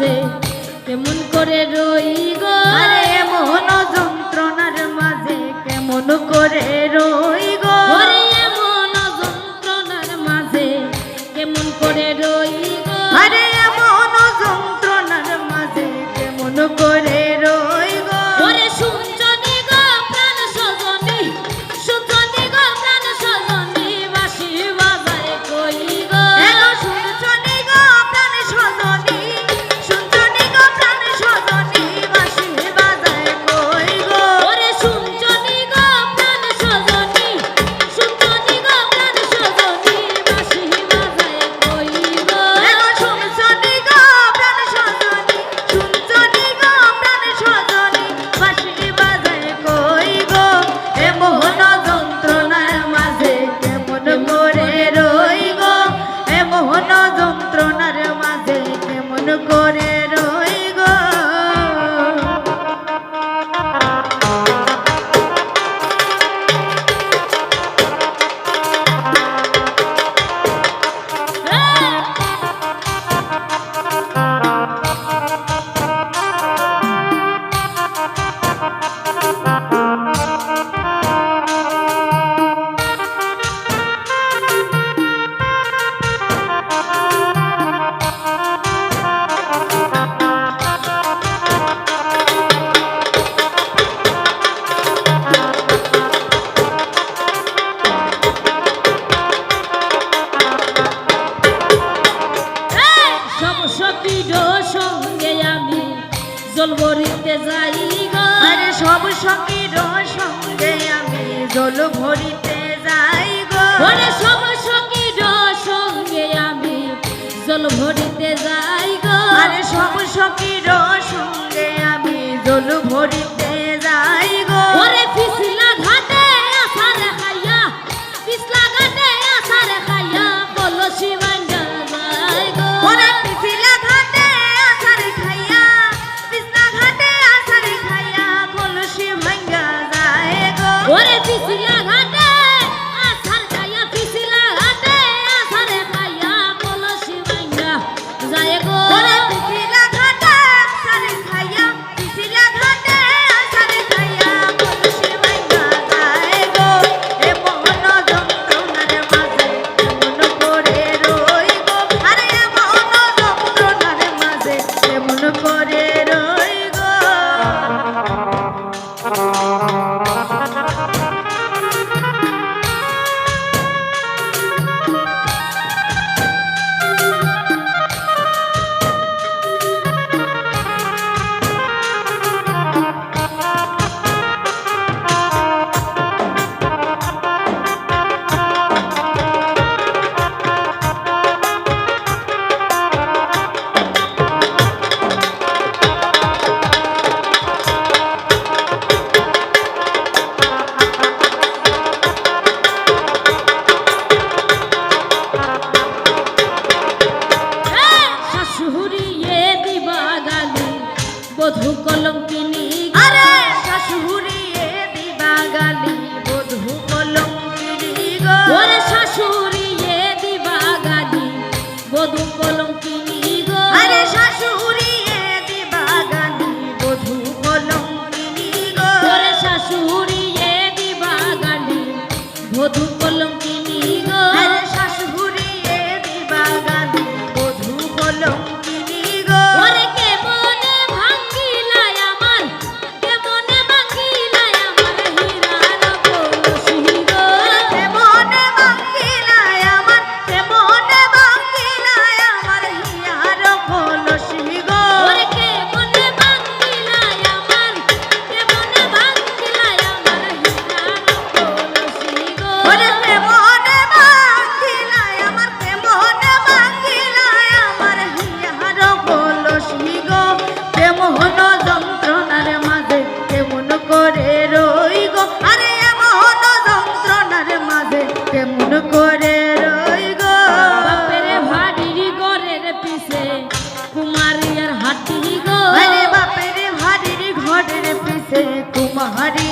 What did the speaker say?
মাঝে কেমন করে রই গো, আরে এমন যন্ত্রণার মাঝে কেমন করে রই গো, ওরে এমন যন্ত্রণার মাঝে কেমন করে রই গো, আরে এমন যন্ত্রণার মাঝে কেমন করে রই গো। ওরে শুনছনি গো প্রাণ সজনী, শুনছনি গো প্রাণ সজনী, বাঁশি বাজারে কই গো, এগো শুনছনি গো প্রাণ সজনী, শুনছনি গো প্রাণ সজনী, বাঁশি বাজায় কই গো। ওরে শুনছনি গো প্রাণ সজনী, শুনছনি গো প্রাণ সজনী, বাঁশি বাজারে কই গো, এগো শুনছনি গো প্রাণ সজনী, শুনছনি গো প্রাণ সজনী, বাঁশি বাজায় কই গো। এমন যন্ত্রণার মাঝে কেমন করে রই গো, এমন যন্ত্রণার মাঝে কেমন করে রই গো। সব সখীর সঙ্গে আমি জল ভরিতে যাই গো, আরে সব সখীর সঙ্গে আমি জল ভরিতে যাই গো, ওরে সব সখীর সঙ্গে আমি জল ভরিতে যাই গো, আরে সব সখীর সঙ্গে আমি জল ভরিতে যাই গো। ওরে পিছলা ঘাটে আসার খাইয়া, পিছলা ঘাটে আসার খাইয়া কলসি ভাঙ্গা যাই গো, ওরে পিছলা ঘাটে আছাড় খাইয়া, পিছলা ঘাটে আছাড় খাইয়া কলসি ভাঙ্গা যায় গো। ওরে পিছলা ঘাটে আসার খাইয়া, পিছলা ঘাটে আসার খাইয়া কলসি ভাঙ্গা যায় গো, ওরে পিছলা ঘাটে আছাড় খাইয়া, পিছলা ঘাটে আছাড় খাইয়া কলসি ভাঙ্গা যায় গো। এমন যন্ত্রণার মাঝে কেমন করে রই গো, আরে এমন যন্ত্রণার মাঝে কেমন করে রই গো। শাশুড়িয়ে দিবা গালি বধূ কলঙ্কিনী, আরে শাশুড়িয়ে দিবা গালি বধূ কলঙ্কিনী গো, ওরে শাশুড়িয়ে দিবা গালি বধূ কলঙ্কিনী গো, আরে শাশুড়িয়ে দিবা গালি বধূ কলঙ্কিনী গো, ওরে শাশুড়িয়ে দিবা গালি বধূ কলঙ্কিনী গো, আরে শাশুড়িয়ে দিবা গালি বধূ কলঙ্কিনী গো। ওরে কেমনে ভাঙ্গিলাই আমার, কেমনে ভাঙ্গিলাই আমার হীরার কলসি গো, কেমনে ভাঙ্গিলাই আমার, কেমনে ভাঙ্গিলাই আমার হিয়ার কলসি গো, ওরে কেমনে ভাঙ্গিলাই আমার, কেমনে ভাঙ্গিলাই আমার হীরার কলসি গো, ওরে কেমনে ভাঙ্গিলাই আমার, কেমনে ভাঙ্গিলাই আমার হিয়ার কলসি গো। কেমন যন্ত্রণার মাঝে কেমন করে রই গো, আরে এমন যন্ত্রণার মাঝে কেমন করে রই গো। বাপের ভাড়ির ঘরের পিছে কুমারিয়ার হাতি গো, আরে বাপের ভারির ঘরের পিছে কুমারী